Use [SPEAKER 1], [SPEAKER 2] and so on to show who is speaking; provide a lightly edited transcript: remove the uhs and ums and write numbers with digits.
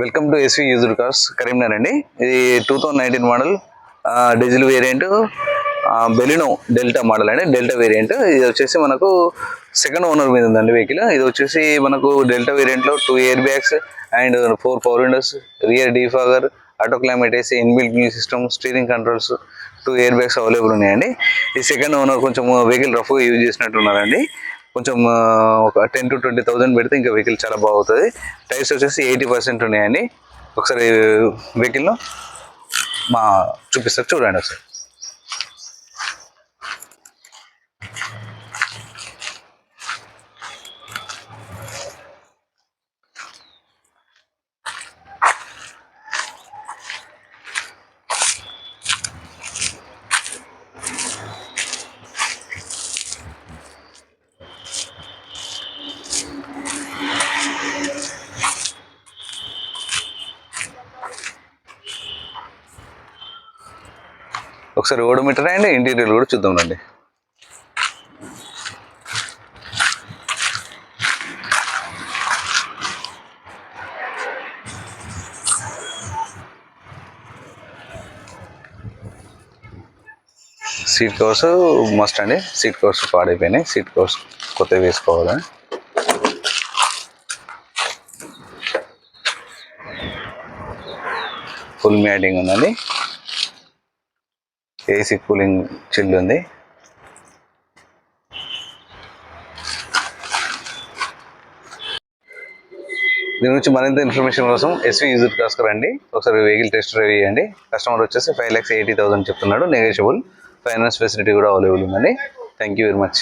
[SPEAKER 1] Welcome to SV used cars Karimnagar అండి. ఇది 2019 model diesel variant Baleno delta model అండి. Delta variant ఇది వచ్చేసి మనకు సెకండ్ ఓనర్ మీద ఉందండి వెహికల్. ఇది వచ్చేసి మనకు డెల్టా వేరియంట్లో 2 air bags and 4 power windows, rear defogger, auto climate AC, inbuilt music system, steering controls, 2 air bags available ఉన్నాయండి. ఈ సెకండ్ ఓనర్ కొంచెం వెహికల్ రఫ్గా యూజ్ చేసినట్టు ఉన్నారండి. కొంచెం ఒక 10 to 20,000 పెడితే ఇంకా వెహికల్ చాలా బాగుంటుంది. టైర్స్ వచ్చేసి 80% ఉన్నాయండి. ఒకసారి వెహికల్లో చూపిస్తారు, చూడండి ఒకసారి. ఒకసారి ఓడోమీటర్ అండ్ ఇంటీరియర్ కూడా చూద్దాం రండి. సీట్ కవర్స్ మస్ట్ అండి. సీట్ కవర్స్ పాడైపోయినాయి, సీట్ కవర్స్ కొత్తవి వేసుకోవాలి. ఫుల్ మ్యాటింగ్ ఉందండి. ఏసీ కూలింగ్ చిల్డ్ ఉంది. దీని నుంచి మరింత ఇన్ఫర్మేషన్ కోసం ఎస్వి యూజ్డ్ కార్స్ రండి. ఒకసారి వెహికల్ టెస్ట్ డ్రైవ్ చేయండి. కస్టమర్ వచ్చేసి 5,80,000 చెప్తున్నాడు. నెగోషియబుల్ ఫైనాన్స్ ఫెసిలిటీ కూడా అవైలబుల్ ఉందండి. Thank you very much.